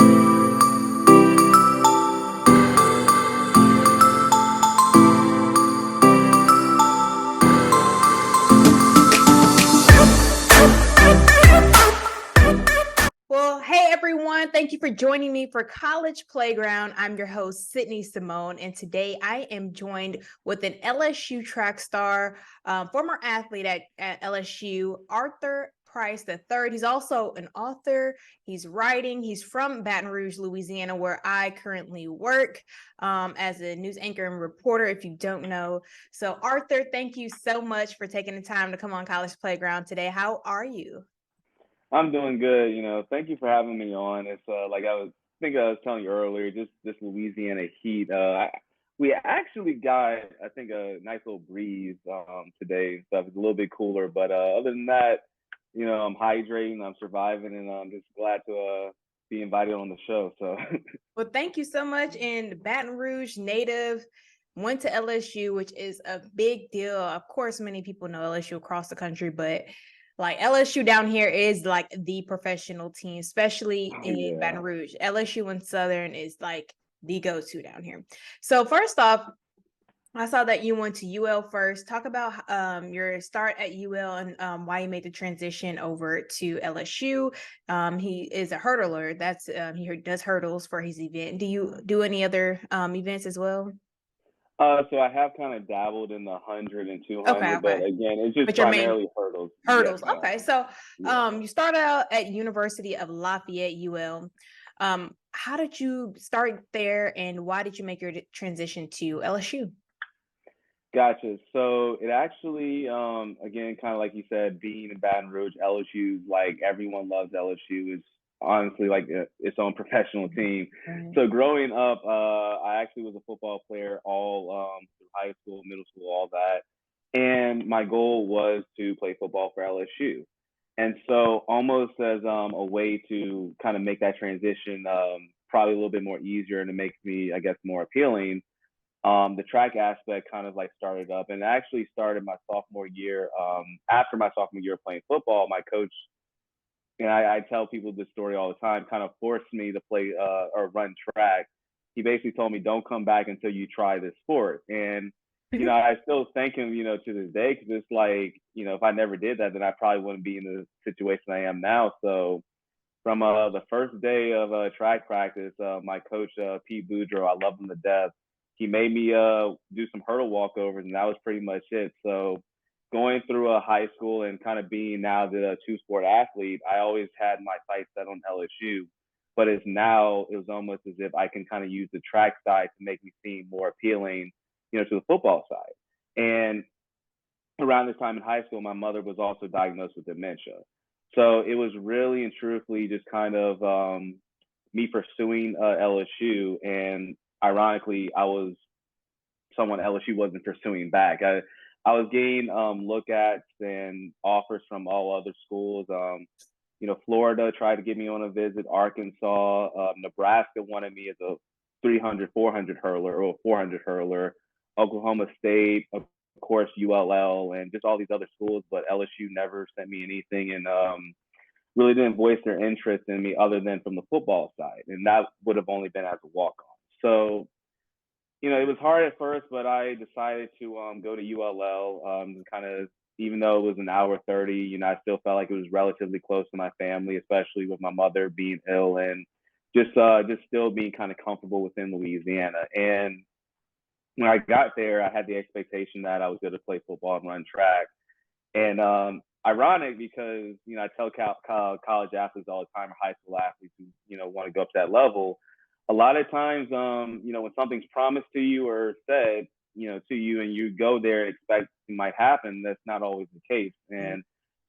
Well, hey everyone, thank you for joining me for College Playground. I'm your host, Sydney Simone, and today I am joined with an LSU track star, former athlete at LSU, Arthur Price III. He's also an author, he's writing, he's from Baton Rouge, Louisiana, where I currently work as a news anchor and reporter, if you don't know. So Arthur, thank you so much for taking the time to come on College Playground today. How are you? I'm doing good. Thank you for having me on. It's like think I was telling you earlier, just this Louisiana heat. We actually got, I think, a nice little breeze today. So it's a little bit cooler. But other than that, I'm hydrating, I'm surviving, and I'm just glad to be invited on the show. So, Well, thank you so much. And Baton Rouge native, went to LSU, which is a big deal. Of course, many people know LSU across the country, but like LSU down here is like the professional team, especially in yeah. Baton Rouge. LSU and Southern is like the go-to down here. So first off, I saw that you went to UL first. Talk about your start at UL and why you made the transition over to LSU. He is a hurdler. That's he does hurdles for his event. Do you do any other events as well? So I have kind of dabbled in the 100 and Okay, 200, but okay. again, it's just But your main primarily hurdles. Yes, hurdles. ma'am. Okay, so Yeah. you started out at University of Lafayette, UL. How did you start there, and why did you make your transition to LSU? Gotcha. So it actually, again, kind of like you said, being in Baton Rouge, LSU, like everyone loves LSU. Is honestly like its own professional team. Right. So growing up, I actually was a football player all through high school, middle school, all that. And my goal was to play football for LSU. And so almost as a way to kind of make that transition probably a little bit more easier and to make me, I guess, more appealing, the track aspect kind of like started up and actually started my sophomore year. After my sophomore year of playing football, my coach, and I tell people this story all the time, kind of forced me to play or run track. He basically told me, don't come back until you try this sport. And, I still thank him, to this day, because it's like, if I never did that, then I probably wouldn't be in the situation I am now. So from the first day of track practice, my coach, Pete Boudreaux, I love him to death. He made me do some hurdle walkovers, and that was pretty much it. So going through a high school and kind of being now the two-sport athlete, I always had my sights set on LSU. But it's now, it was almost as if I can kind of use the track side to make me seem more appealing, to the football side. And around this time in high school, my mother was also diagnosed with dementia. So it was really and truthfully just kind of me pursuing LSU. And ironically, I was someone LSU wasn't pursuing back. I was getting look ats and offers from all other schools. Florida tried to get me on a visit. Arkansas, Nebraska wanted me as a 300, 400 hurler or a 400 hurler. Oklahoma State, of course, ULL, and just all these other schools. But LSU never sent me anything and really didn't voice their interest in me other than from the football side. And that would have only been as a walk on. So it was hard at first, but I decided to go to ULL. Kind of, even though it was an hour 30, I still felt like it was relatively close to my family, especially with my mother being ill and just still being kind of comfortable within Louisiana. And when I got there, I had the expectation that I was going to play football and run track. And ironic because I tell college athletes all the time, or high school athletes who want to go up to that level. A lot of times, when something's promised to you or said, to you, and you go there and expect it might happen, that's not always the case. And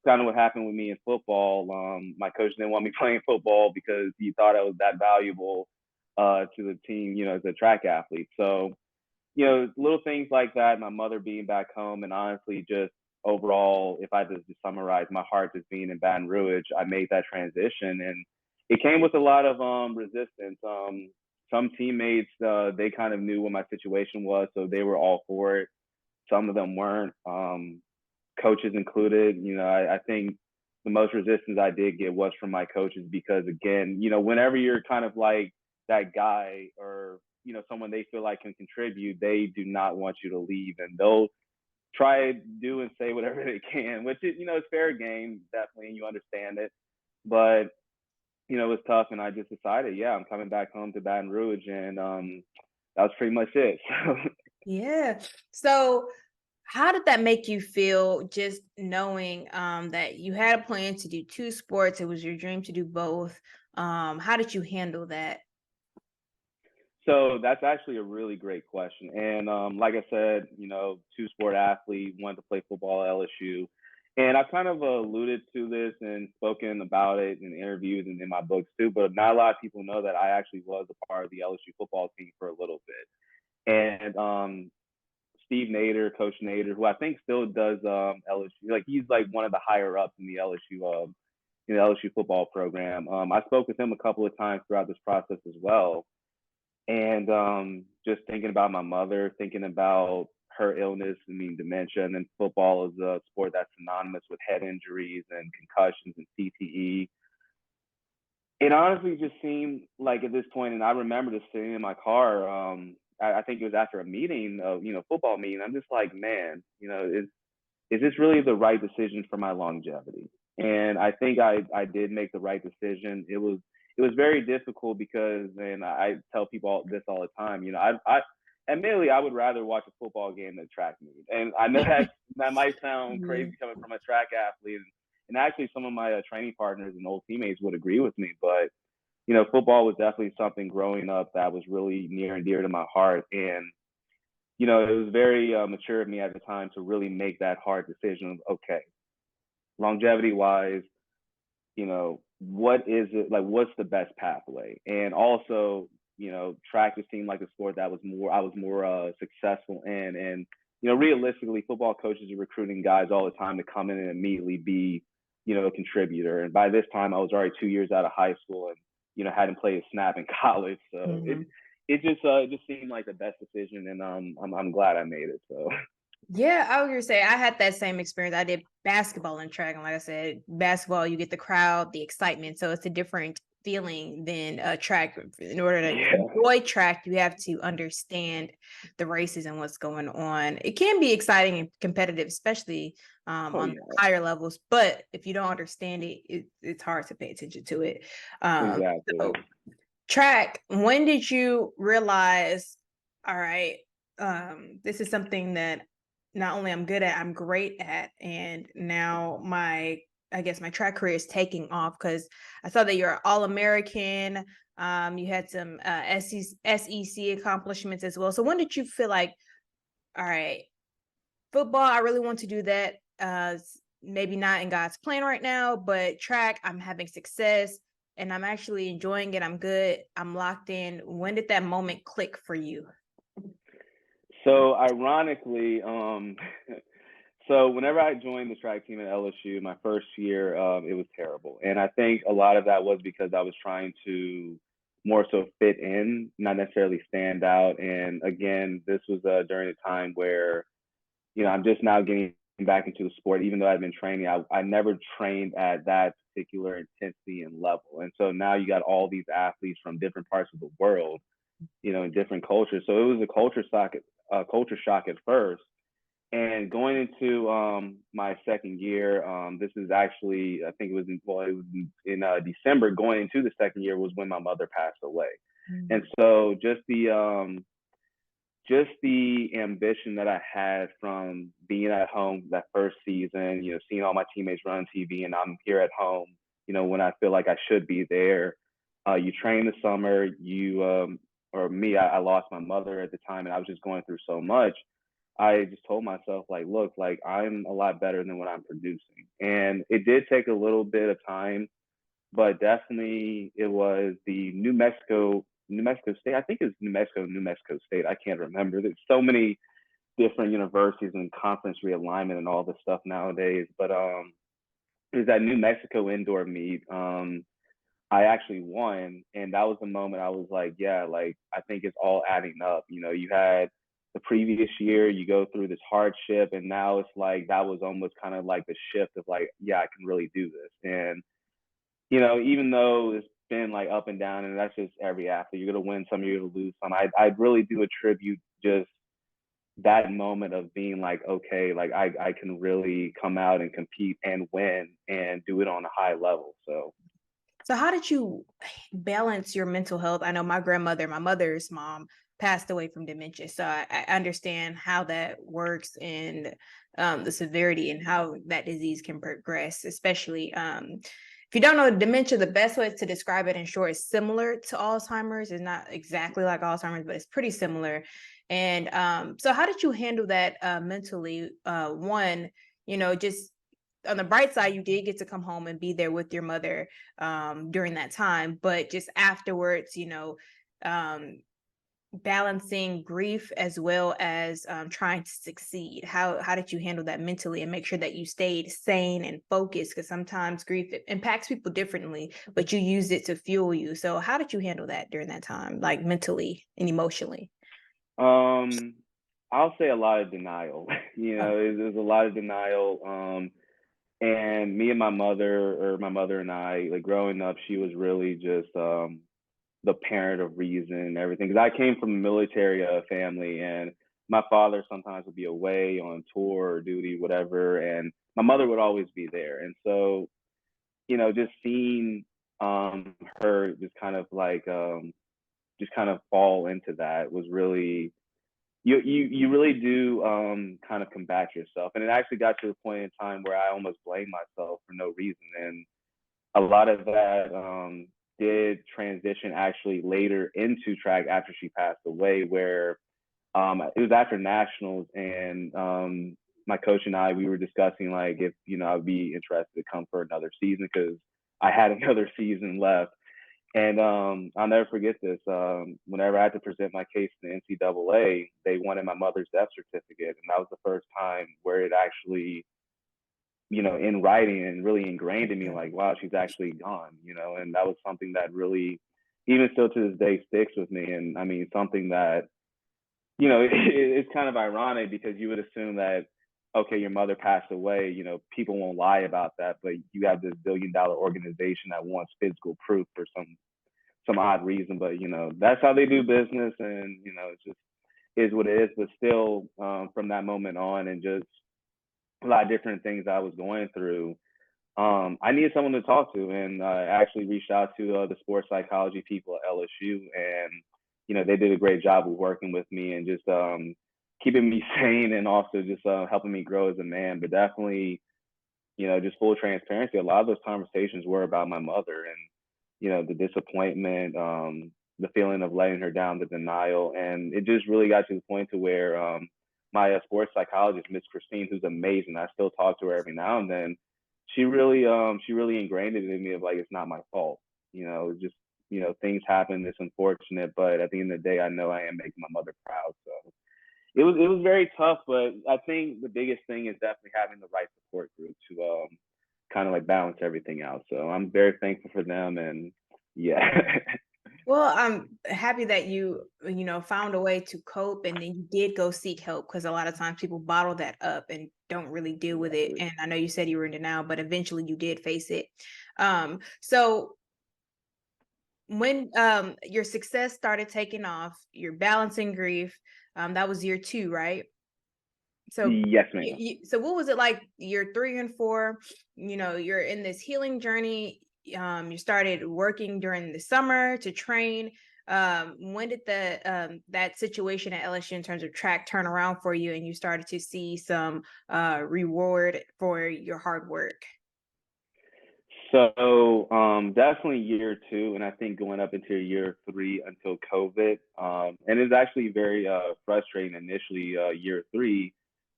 kind of what happened with me in football. My coach didn't want me playing football because he thought I was that valuable to the team, as a track athlete. So little things like that, my mother being back home, and honestly, just overall, if I just summarize my heart just being in Baton Rouge, I made that transition. And it came with a lot of resistance. Some teammates, they kind of knew what my situation was, so they were all for it. Some of them weren't, coaches included. I think the most resistance I did get was from my coaches because, again, whenever you're kind of like that guy or, someone they feel like can contribute, they do not want you to leave, and they'll try to do and say whatever they can, which is, it's fair game, definitely, and you understand it. But, it was tough, and I just decided, yeah, I'm coming back home to Baton Rouge, and that was pretty much it. Yeah. So how did that make you feel, just knowing that you had a plan to do two sports? It was your dream to do both. How did you handle that? So that's actually a really great question. And like I said, two-sport athlete, wanted to play football at LSU. And I've kind of alluded to this and spoken about it in interviews and in my books too, but not a lot of people know that I actually was a part of the LSU football team for a little bit. And Steve Nader, Coach Nader, who I think still does LSU, like he's like one of the higher ups in the LSU football program. I spoke with him a couple of times throughout this process as well. And just thinking about my mother, thinking about her illness, dementia, and then football is a sport that's synonymous with head injuries and concussions and CTE. It honestly just seemed like at this point, and I remember just sitting in my car. I think it was after a meeting, football meeting. I'm just like, man, is this really the right decision for my longevity? And I think I did make the right decision. It was very difficult because, and I tell people this all the time, I admittedly, I would rather watch a football game than track meet. And I know that might sound crazy coming from a track athlete. And actually some of my training partners and old teammates would agree with me, but football was definitely something growing up that was really near and dear to my heart. And, it was very mature of me at the time to really make that hard decision of, okay, longevity wise, what is it like, what's the best pathway? And also, track just seemed like a sport that I was more successful in. And, realistically, football coaches are recruiting guys all the time to come in and immediately be, a contributor. And by this time I was already 2 years out of high school and, hadn't played a snap in college. So it just seemed like the best decision, and I'm glad I made it. So Yeah, I was gonna say I had that same experience. I did basketball and track, and like I said, basketball, you get the crowd, the excitement, so it's a different feeling than track. In order to enjoy track, you have to understand the races and what's going on. It can be exciting and competitive, especially on higher levels. But if you don't understand it, it's hard to pay attention to it. Exactly. So track. When did you realize, all right, this is something that not only I'm good at, I'm great at, and now I guess my track career is taking off? Because I saw that you're All-American. You had some SEC accomplishments as well. So when did you feel like, all right, football, I really want to do that. Maybe not in God's plan right now, but track, I'm having success and I'm actually enjoying it. I'm good. I'm locked in. When did that moment click for you? So ironically, so whenever I joined the track team at LSU, my first year, it was terrible. And I think a lot of that was because I was trying to more so fit in, not necessarily stand out. And again, this was during a time where, I'm just now getting back into the sport. Even though I've been training, I never trained at that particular intensity and level. And so now you got all these athletes from different parts of the world, in different cultures. So it was a culture shock at first. And going into my second year, this is actually, I think it was in December. Going into the second year was when my mother passed away, and so just the ambition that I had from being at home that first season, seeing all my teammates run TV, and I'm here at home, when I feel like I should be there. You train the summer, or me, I lost my mother at the time, and I was just going through so much. I just told myself, like, look, like I'm a lot better than what I'm producing. And it did take a little bit of time, but definitely it was the New Mexico State. I think it's New Mexico State. I can't remember. There's so many different universities and conference realignment and all this stuff nowadays. But it was that New Mexico indoor meet. I actually won, and that was the moment I was like, yeah, like I think it's all adding up. You had the previous year you go through this hardship, and now it's like that was almost kind of like the shift of like, yeah, I can really do this. And even though it's been like up and down, and that's just every athlete, you're gonna win some, you're gonna lose some. I really do attribute just that moment of being like, okay, like I can really come out and compete and win and do it on a high level. So how did you balance your mental health? I know my grandmother, my mother's mom, passed away from dementia. So I understand how that works and the severity and how that disease can progress, especially if you don't know dementia, the best way to describe it in short is similar to Alzheimer's. It's not exactly like Alzheimer's, but it's pretty similar. And so how did you handle that mentally? One, just on the bright side, you did get to come home and be there with your mother during that time, but just afterwards, balancing grief as well as trying to succeed. How did you handle that mentally and make sure that you stayed sane and focused? Because sometimes grief impacts people differently, but you use it to fuel you. So how did you handle that during that time, like mentally and emotionally? I'll say a lot of denial. There's a lot of denial. And me and my mother, or my mother and I, like growing up, she was really just the parent of reason and everything. Because I came from a military family, and my father sometimes would be away on tour or duty, whatever, and my mother would always be there. And so, just seeing her just kind of fall into that was really, you really do kind of combat yourself. And it actually got to a point in time where I almost blamed myself for no reason. And a lot of that did transition actually later into track after she passed away, where it was after nationals, and my coach and I, we were discussing like if I'd be interested to come for another season, because I had another season left. And I'll never forget this. Whenever I had to present my case to the NCAA, they wanted my mother's death certificate, and that was the first time where it actually, in writing and really ingrained in me, like, wow, she's actually gone. And that was something that really, even still to this day, sticks with me. And I mean, something that, it's kind of ironic, because you would assume that, okay, your mother passed away, people won't lie about that, but you have this billion-dollar organization that wants physical proof for some odd reason. But that's how they do business, and it just is what it is. But still, from that moment on, and just a lot of different things I was going through, I needed someone to talk to, and I actually reached out to the sports psychology people at LSU, and they did a great job of working with me and just keeping me sane, and also just helping me grow as a man. But definitely, just full transparency, a lot of those conversations were about my mother, and the disappointment, the feeling of letting her down, the denial. And it just really got to the point to where my sports psychologist, Miss Christine, who's amazing, I still talk to her every now and then, she really ingrained it in me of like, it's not my fault. Just things happen, it's unfortunate, but at the end of the day, I know I am making my mother proud. So it was very tough, but I think the biggest thing is definitely having the right support group to kind of like balance everything out. So I'm very thankful for them, and yeah. Well, I'm happy that you found a way to cope, and then you did go seek help, because a lot of times people bottle that up and don't really deal with it. And I know you said you were in denial, but eventually you did face it. So when your success started taking off, you're balancing grief. That was year 2, right? So Yes, ma'am. so what was it like year 3 and 4? You're in this healing journey. You started working during the summer to train. When did the that situation at LSU in terms of track turn around for you, and you started to see some reward for your hard work? So definitely year 2, and I think going up into year 3 until COVID. And it's actually very frustrating initially, year 3,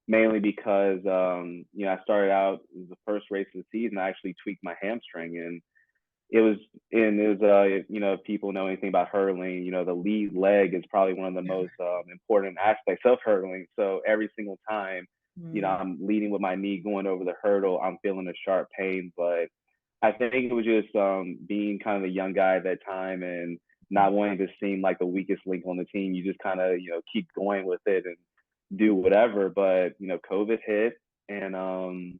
mainly because I started out, it was the first race of the season, I actually tweaked my hamstring, and if people know anything about hurdling, the lead leg is probably one of the most important aspects of hurdling. So every single time, I'm leading with my knee going over the hurdle, I'm feeling a sharp pain. But I think it was just being kind of a young guy at that time, and not wanting to seem like the weakest link on the team. You just kind of, keep going with it and do whatever. But, COVID hit, and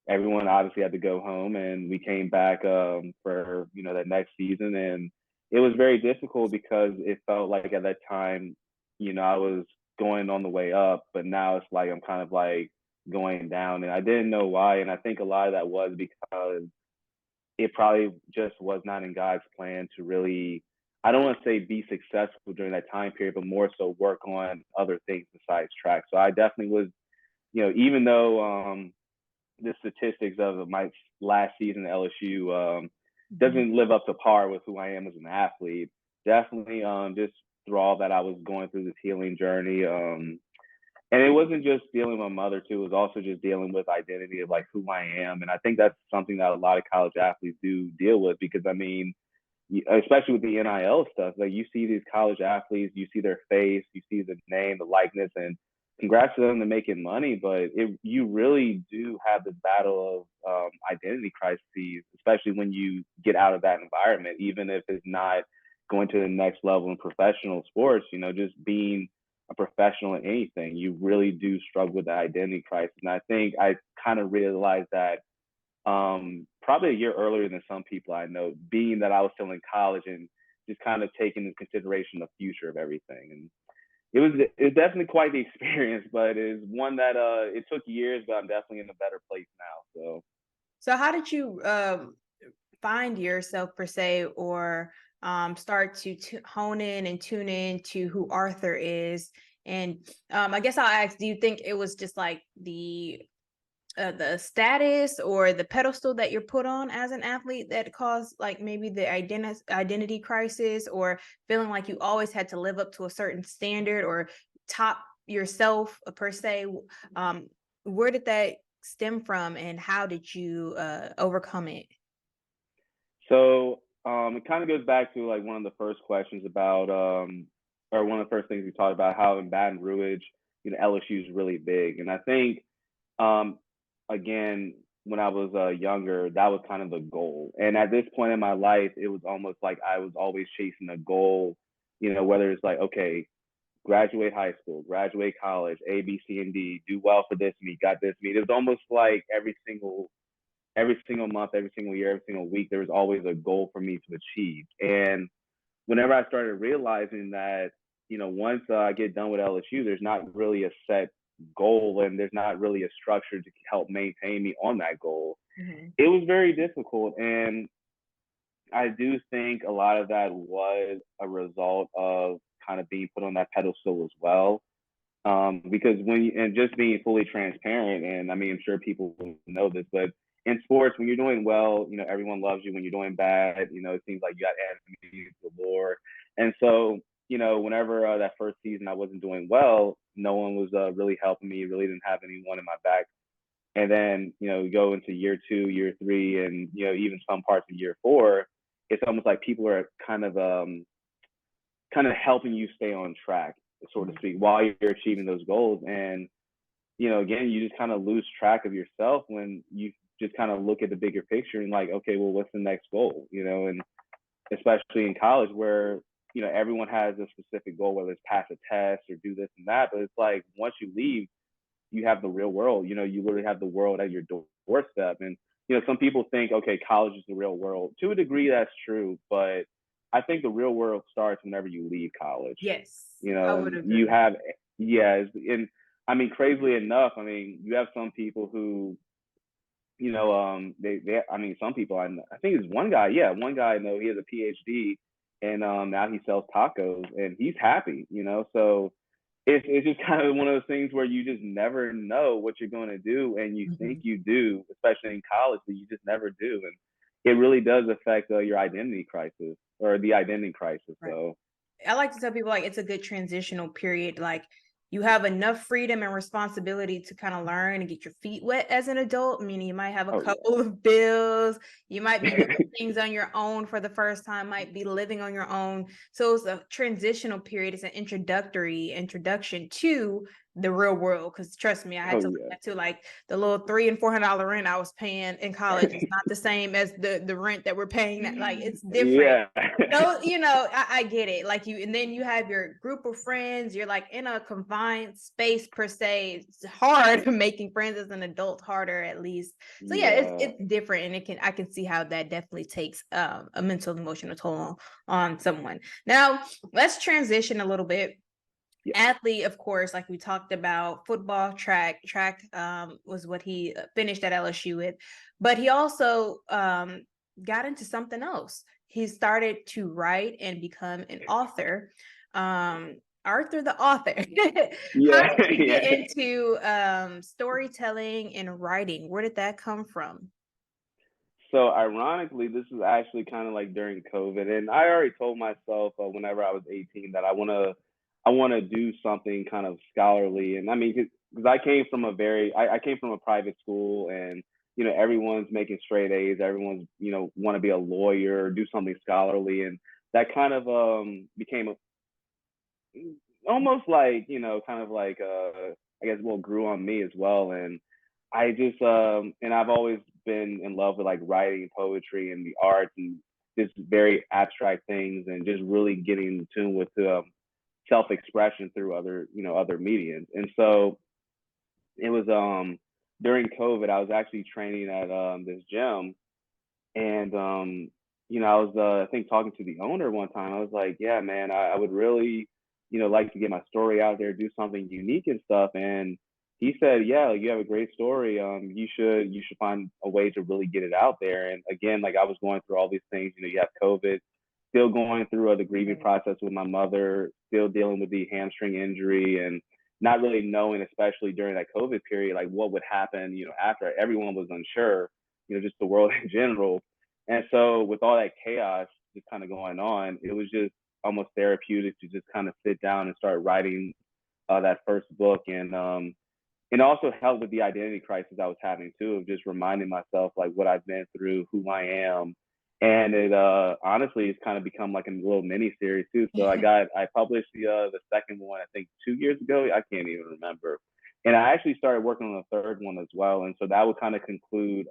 everyone obviously had to go home, and we came back for, that next season. And it was very difficult because it felt like at that time, I was going on the way up, but now it's like I'm kind of like going down, and I didn't know why. And I think a lot of that was because it probably just was not in God's plan to really, I don't want to say be successful during that time period, but more so work on other things besides track. So I definitely was, even though the statistics of my last season at LSU doesn't live up to par with who I am as an athlete, definitely just through all that I was going through this healing journey. And it wasn't just dealing with my mother too, it was also just dealing with identity of like who I am. And I think that's something that a lot of college athletes do deal with, because I mean, especially with the NIL stuff, like you see these college athletes, you see their face, you see the name, the likeness, and congrats to them to making money, but you really do have this battle of identity crises, especially when you get out of that environment, even if it's not going to the next level in professional sports, just being a professional in anything, you really do struggle with the identity crisis. And I think I kind of realized that probably a year earlier than some people I know, being that I was still in college and just kind of taking into consideration the future of everything. And it was definitely quite the experience, but it's one that it took years, but I'm definitely in a better place now. So how did you find yourself per se, or start to hone in and tune in to who Arthur is? And I guess I'll ask, do you think it was just like the status or the pedestal that you're put on as an athlete that caused like maybe the identity crisis, or feeling like you always had to live up to a certain standard or top yourself per se? Where did that stem from, and how did you overcome it? So it kind of goes back to like one of the first questions about, or one of the first things we talked about, how in Baton Rouge, LSU is really big. And I think, again, when I was younger, that was kind of the goal. And at this point in my life, it was almost like I was always chasing a goal, whether it's like, okay, graduate high school, graduate college, A, B, C, and D, do well for this meet, got this meet. It was almost like every single month, every single year, every single week, there was always a goal for me to achieve. And whenever I started realizing that, once I get done with LSU, there's not really a set goal, and there's not really a structure to help maintain me on that goal. Mm-hmm. It was very difficult. And I do think a lot of that was a result of kind of being put on that pedestal as well. Because and just being fully transparent, and I mean, I'm sure people know this, but in sports, when you're doing well, everyone loves you. When you're doing bad, it seems like you got enemies galore. And so, whenever that first season I wasn't doing well, no one was really helping me, really didn't have anyone in my back. And then, go into year 2, year 3, and, even some parts of year 4, it's almost like people are kind of helping you stay on track, so to speak, while you're achieving those goals. And, again, you just kind of lose track of yourself when you just kind of look at the bigger picture and like, okay, well, what's the next goal? And especially in college where, everyone has a specific goal, whether it's pass a test or do this and that. But it's like, once you leave, you have the real world. You literally have the world at your doorstep. And, some people think, okay, college is the real world. To a degree, that's true. But I think the real world starts whenever you leave college. Yes. I would agree. You have, and I mean, crazily enough, I mean, you have some people who, I mean, some people I think it's one guy I know, he has a PhD, and now he sells tacos and he's happy, so it's just kind of one of those things where you just never know what you're going to do, and you think you do, especially in college, but you just never do. And it really does affect your identity crisis, or the identity crisis. Right. So I like to tell people, like, it's a good transitional period. Like, you have enough freedom and responsibility to kind of learn and get your feet wet as an adult. I mean, you might have a couple of bills. You might be doing things on your own for the first time, might be living on your own. So it's a transitional period. It's an introduction to the real world. Because trust me, I had Oh to look yeah. at too. Like the little $300 and $400 rent I was paying in college is not the same as the rent that we're paying. Like it's different. Yeah. So, I get it. Like and then you have your group of friends. You're like in a confined space per se. It's hard making friends as an adult, harder at least. So yeah, Yeah. it's different, and I can see how that definitely takes a mental emotional toll on someone. Now let's transition a little bit. Yeah. Athlete, of course, like we talked about, football, track was what he finished at LSU with, but he also got into something else. He started to write and become an author. Arthur the author. How Yeah. did you get Yeah. into storytelling and writing? Where did that come from? So ironically, this is actually kind of like during COVID, and I already told myself whenever I was 18 that I want to do something kind of scholarly. And I mean, because I came from a private school, and everyone's making straight A's, everyone's want to be a lawyer, do something scholarly, and that kind of became almost like kind of like I guess what grew on me as well. And I just and I've always been in love with like writing poetry and the arts and just very abstract things, and just really getting in tune with self-expression through other mediums. And so it was during COVID, I was actually training at this gym. And I was I think talking to the owner one time. I was like, yeah, man, I would really, like to get my story out there, do something unique and stuff. And he said, yeah, you have a great story. You should find a way to really get it out there. And again, like I was going through all these things. You have COVID, still going through the grieving process with my mother, still dealing with the hamstring injury, and not really knowing, especially during that COVID period, like what would happen, after. Everyone was unsure, just the world in general. And so with all that chaos just kind of going on, it was just almost therapeutic to just kind of sit down and start writing that first book. And also helped with the identity crisis I was having too, of just reminding myself like what I've been through, who I am. And it honestly it's kind of become like a little mini series too. So I published the second one I think 2 years ago. I can't even remember. And I actually started working on the third one as well. And so that would kind of conclude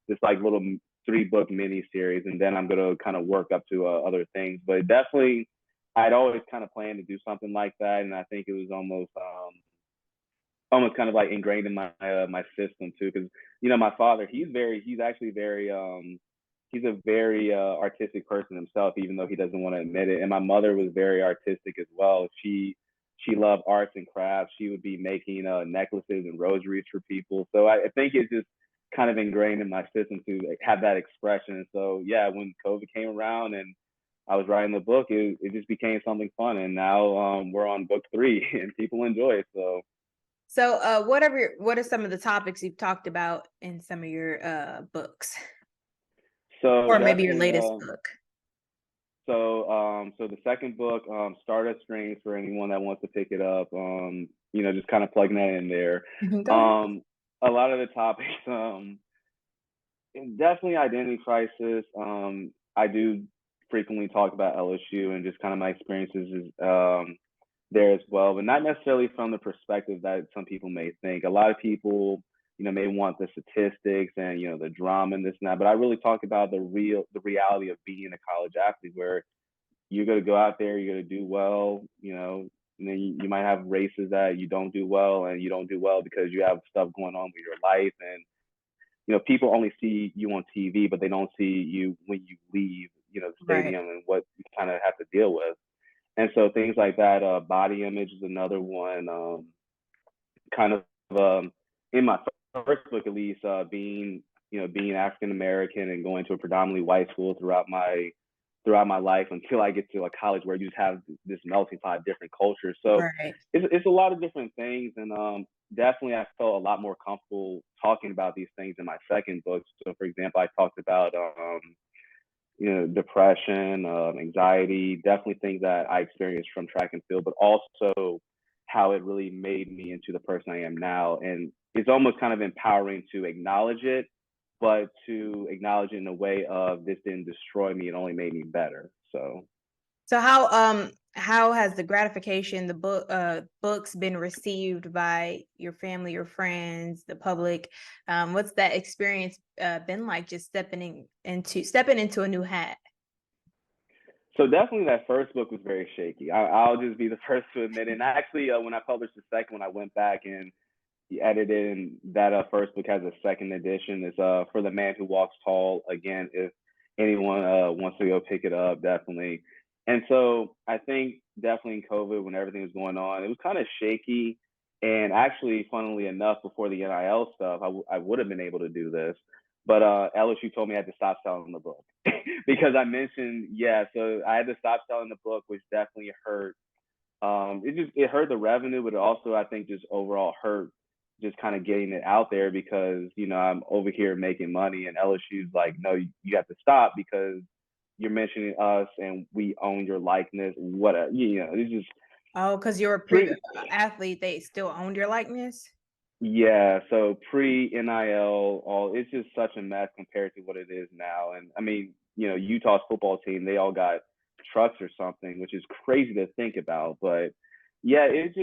this like little 3-book mini series, and then I'm gonna kind of work up to other things. But definitely, I'd always kind of planned to do something like that, and I think it was almost kind of like ingrained in my system too. Because my father, he's actually very he's a very artistic person himself, even though he doesn't want to admit it. And my mother was very artistic as well. She loved arts and crafts. She would be making necklaces and rosaries for people. So I think it's just kind of ingrained in my system to have that expression. And so yeah, when COVID came around and I was writing the book, it just became something fun. And now we're on book 3 and people enjoy it. So, what are some of the topics you've talked about in some of your books, So or maybe your definitely latest book? so the second book, Stardust Strings, for anyone that wants to pick it up, just kind of plugging that in there. Go ahead. A lot of the topics, definitely identity crisis. I do frequently talk about LSU and just kind of my experiences there as well, but not necessarily from the perspective that some people may think. A lot of people, may want the statistics and the drama and this and that, but I really talk about the reality of being a college athlete, where you're going to go out there, you're going to do well, and then you might have races that you don't do well, and you don't do well because you have stuff going on with your life. And people only see you on TV, but they don't see you when you leave, the Right. stadium, and what you kind of have to deal with. And so things like that, body image is another one. Kind of in my first book, at least, being African American and going to a predominantly white school throughout my life until I get to a college where you just have this melting pot of different cultures. So Right. it's a lot of different things, and definitely I felt a lot more comfortable talking about these things in my second book. So, for example, I talked about depression, anxiety, definitely things that I experienced from track and field, but also how it really made me into the person I am now. And it's almost kind of empowering to acknowledge it, but to acknowledge it in a way of, this didn't destroy me, it only made me better. So So how how has the gratification, the books been received by your family, your friends, the public? What's that experience been like, just stepping into a new hat? So definitely that first book was very shaky. I'll just be the first to admit it. And actually, when I published the second one, I went back and edited, and that first book has a second edition. It's For the Man Who Walks Tall. Again, if anyone wants to go pick it up, definitely. And so I think definitely in COVID, when everything was going on, it was kind of shaky. And actually, funnily enough, before the NIL stuff, I would have been able to do this. But LSU told me I had to stop selling the book because I mentioned, yeah, so I had to stop selling the book, which definitely hurt. It hurt the revenue, but it also, I think, just overall hurt just kind of getting it out there because, I'm over here making money and LSU's like, no, you have to stop because you're mentioning us and we own your likeness. Whatever, it's just Oh, because you're a pretty, athlete, they still owned your likeness? yeah. So pre NIL, it's just such a mess compared to what it is now. And I mean, Utah's football team, they all got trucks or something, which is crazy to think about. But yeah, it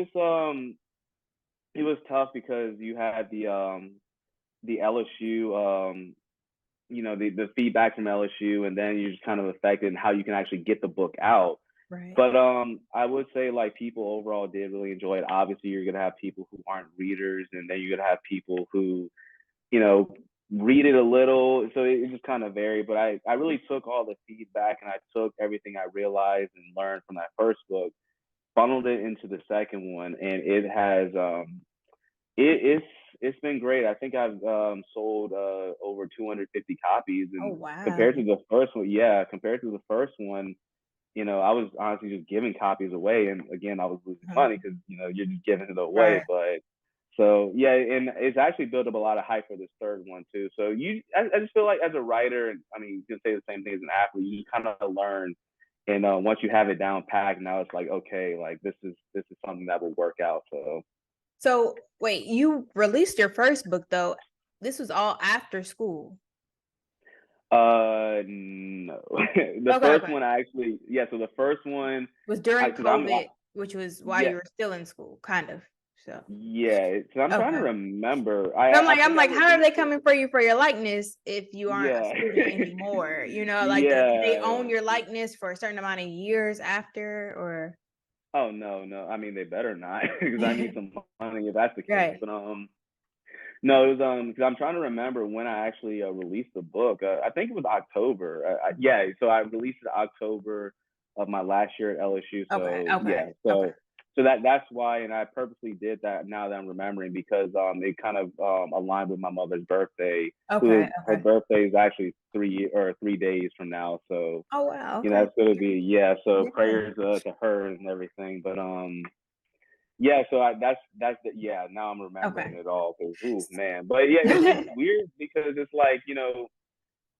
was tough because you had the LSU, the feedback from LSU, and then you're just kind of affected in how you can actually get the book out. Right. But I would say like people overall did really enjoy it. Obviously, you're gonna have people who aren't readers, and then you're gonna have people who, read it a little. So it just kind of varied. But I really took all the feedback and I took everything I realized and learned from that first book, funneled it into the second one, and it has it's been great. I think I've sold over 250 copies, Oh, and wow. compared to the first one, yeah, compared to the first one, I was honestly just giving copies away, and again, I was losing money because you're just giving it away. Right. But so yeah, and it's actually built up a lot of hype for this third one too. So I just feel like as a writer, and I mean, you can say the same thing as an athlete, you kind of learn. And once you have it down packed, now it's like, okay, like this is something that will work out. So wait, you released your first book though. This was all after school. No. The Okay, first okay. one yeah. So the first one, Was during because I'm, COVID, which was while yeah, you were still in school, kind of. So yeah. So I'm trying to okay. remember. I'm I like, I'm think I like, how are released they it. coming for you for your likeness if you aren't a Yeah, student anymore? Like they yeah. own your likeness for a certain amount of years after, or Oh no, no. I mean, they better not because I need some money if that's the case. right. But no, it was because I'm trying to remember when I actually released the book. I think it was October. Yeah, so I released it October of my last year at LSU. Okay, So yeah, okay, okay, so that's why, and I purposely did that now that I'm remembering because it kind of aligned with my mother's birthday. okay, Her okay. birthday is actually 3 days from now. So Oh wow, okay. that's gonna be, yeah. So Yeah. prayers to her and everything. But yeah, so yeah. Now I'm remembering Okay. it all. Cause, ooh, man, but yeah, it's weird because it's like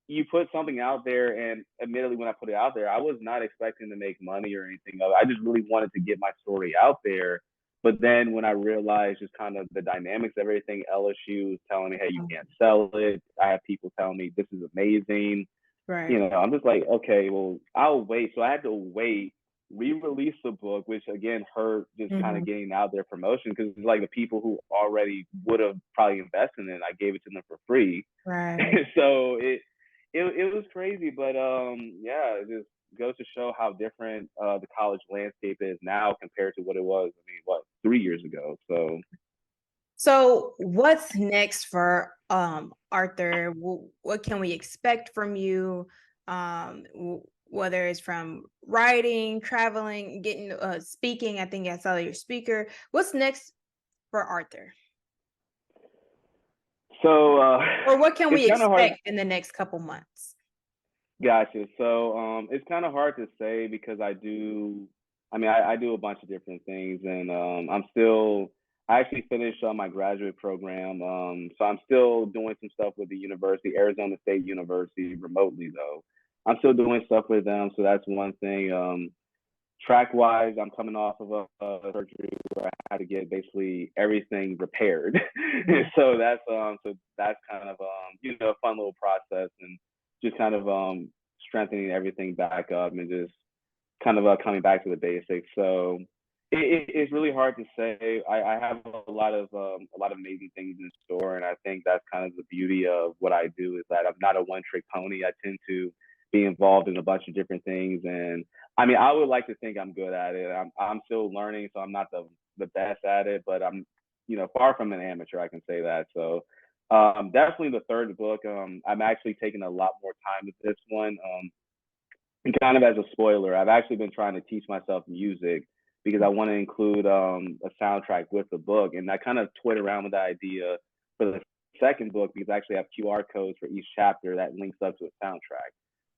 you put something out there, and admittedly, when I put it out there, I was not expecting to make money or anything of it. I just really wanted to get my story out there. But then when I realized just kind of the dynamics of everything, LSU was telling me, "Hey, you can't sell it." I have people telling me this is amazing. Right. I'm just like, okay, well, I'll wait. So I had to wait, re-release the book, which again hurt just kind Mhm. of getting out there promotion because it's like the people who already would have probably invested in it, I gave it to them for free. Right. So it was crazy, but yeah, it just goes to show how different the college landscape is now compared to what it was. I mean, what, 3 years ago? So So what's next for Arthur? What can we expect from you? Whether it's from writing, traveling, getting speaking. I think I saw your speaker. What's next for Arthur? so Or what can it's we kind of hard. expect in the next couple months? Gotcha. So it's kind of hard to say because I do a bunch of different things, and I actually finished my graduate program. So I'm still doing some stuff with the university, Arizona State University, remotely though. I'm still doing stuff with them, so that's one thing. Track wise, I'm coming off of a surgery where I had to get basically everything repaired. So that's kind of a fun little process and just kind of strengthening everything back up and just kind of coming back to the basics. So it's really hard to say. I have a lot of amazing things in store, and I think that's kind of the beauty of what I do is that I'm not a one trick pony. I tend to be involved in a bunch of different things, and I mean, I would like to think I'm good at it. I'm still learning, so I'm not the best at it, but I'm far from an amateur. I can say that. So definitely the third book. I'm actually taking a lot more time with this one. And kind of as a spoiler, I've actually been trying to teach myself music because I want to include a soundtrack with the book. And I kind of toyed around with the idea for the second book because I actually have QR codes for each chapter that links up to a soundtrack.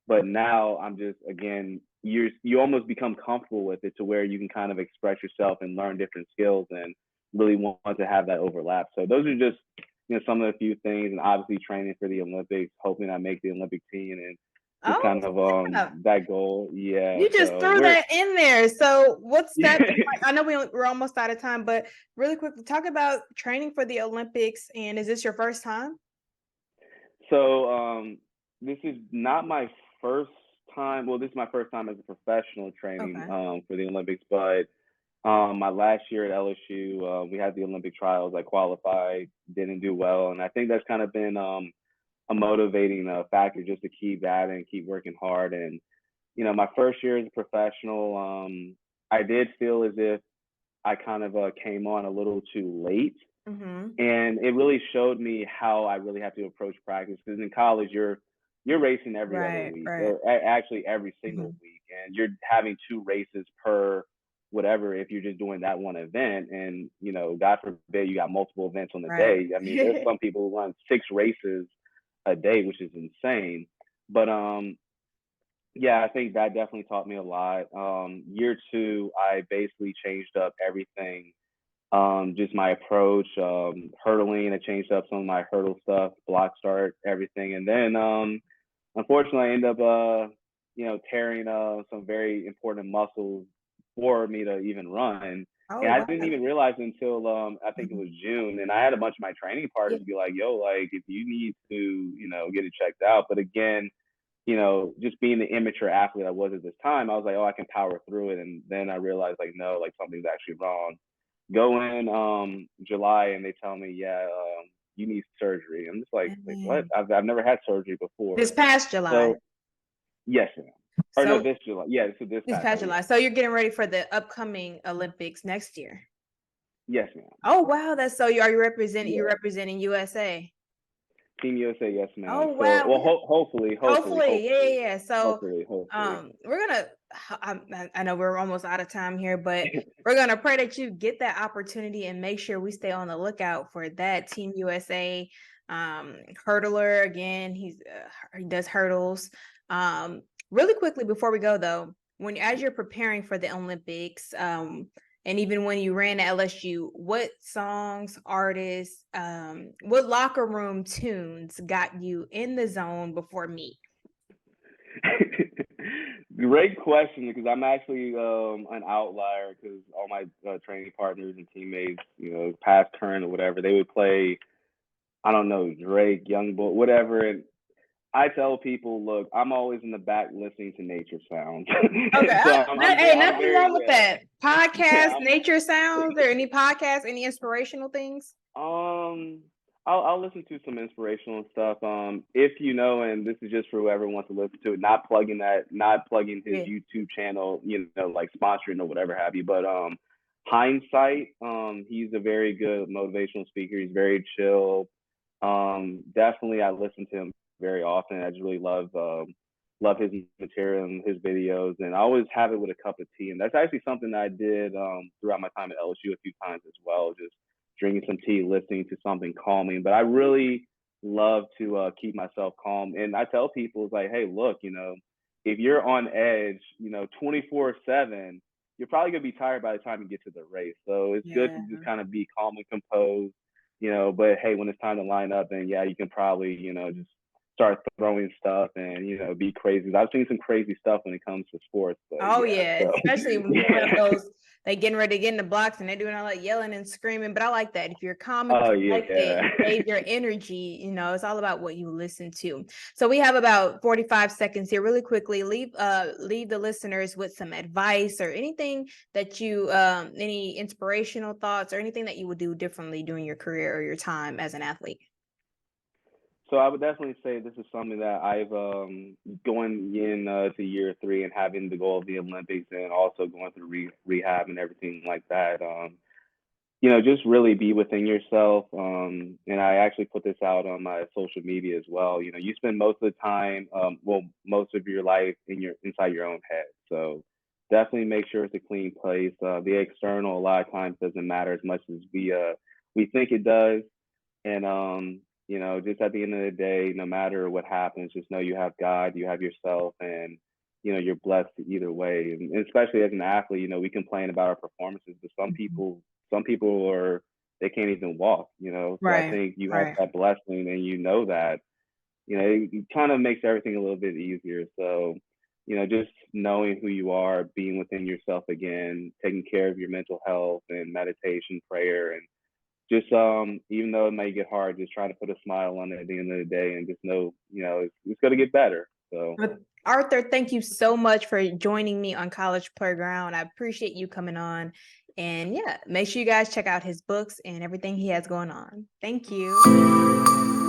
But now I'm just, again, you almost become comfortable with it to where you can kind of express yourself and learn different skills and really want to have that overlap. So those are just some of the few things, and obviously training for the Olympics, hoping I make the Olympic team, and just kind of that goal. Yeah. You just threw that in there. So what's that? I know we're almost out of time, but really quickly, talk about training for the Olympics. And is this your first time? So this is not my first time. Well, this is my first time as a professional training for the Olympics, but my last year at LSU, we had the Olympic trials. I qualified, didn't do well, and I think that's kind of been a motivating factor just to keep at it and keep working hard. And my first year as a professional, I did feel as if I kind of came on a little too late, and it really showed me how I really have to approach practice. Because in college, you're racing every other week, or actually every single week, and you're having 2 races per whatever if you're just doing that one event. And God forbid you got multiple events on the day. I mean, there's some people who run 6 races a day, which is insane. But yeah, I think that definitely taught me a lot. Year 2, I basically changed up everything. Just my approach, hurdling. I changed up some of my hurdle stuff, block start, everything. And then unfortunately I ended up tearing some very important muscles for me to even run. And I didn't even realize until I think it was June, and I had a bunch of my training partners be like, "Yo, like if you need to, get it checked out." But again, just being the immature athlete I was at this time, I was like, "Oh, I can power through it." And then I realized, like, no, like something's actually wrong. Go in July, and they tell me, "Yeah, you need surgery." I'm just like what? I've never had surgery before. This past July. So, yes, ma'am. Or no, this July. Yeah, this past July. So you're getting ready for the upcoming Olympics next year. Yes, ma'am. Oh wow, that's so. You're representing USA. Team USA, yes, ma'am. Oh wow. So, well, hopefully, yeah. So hopefully. we're gonna. I know we're almost out of time here, but we're gonna pray that you get that opportunity and make sure we stay on the lookout for that Team USA hurdler. Again, he does hurdles. Really quickly before we go though, as you're preparing for the Olympics, and even when you ran at LSU, what songs, artists, what locker room tunes got you in the zone before meet? Great question, because I'm actually an outlier, because all my training partners and teammates, past, current, or whatever, they would play, I don't know, Drake, Youngboy, whatever. And I tell people, look, I'm always in the back listening to nature sounds. Okay. So nothing wrong with that. Podcast, nature sounds, or any podcasts, any inspirational things? I'll listen to some inspirational stuff. If and this is just for whoever wants to listen to it, not plugging his YouTube channel, like sponsoring or whatever have you. But Hindsight, he's a very good motivational speaker. He's very chill. Definitely, I listen to him very often. I just really love his material and his videos, and I always have it with a cup of tea. And that's actually something that I did throughout my time at LSU a few times as well, just drinking some tea, listening to something calming. But I really love to keep myself calm. And I tell people, it's like, hey, look, if you're on edge, 24/7, you're probably gonna be tired by the time you get to the race. So it's good to just kind of be calm and composed, but hey, when it's time to line up, then you can probably, just start throwing stuff and, be crazy. I've seen some crazy stuff when it comes to sports. But, especially when you have they getting ready to get in the blocks and they're doing all that yelling and screaming. But I like that. If you're calm and Oh collected, yeah. save your energy, it's all about what you listen to. So we have about 45 seconds here. Really quickly, leave the listeners with some advice or anything that you any inspirational thoughts or anything that you would do differently during your career or your time as an athlete. So I would definitely say this is something that I've going in to year 3 and having the goal of the Olympics and also going through rehab and everything like that. Just really be within yourself. And I actually put this out on my social media as well. You spend most of the time, most of your life inside your own head. So definitely make sure it's a clean place. The external a lot of times doesn't matter as much as we think it does. And just at the end of the day, no matter what happens, just know you have God, you have yourself, and you're blessed either way. And especially as an athlete, we complain about our performances, but some people are they can't even walk. So I Right, think you have right. that blessing, and that. It kind of makes everything a little bit easier. So just knowing who you are, being within yourself again, taking care of your mental health and meditation, prayer, and just even though it may get hard, just try to put a smile on it at the end of the day and just know it's going to get better. So But Arthur, thank you so much for joining me on College Playground. I appreciate you coming on. And yeah, make sure you guys check out his books and everything he has going on. Thank you.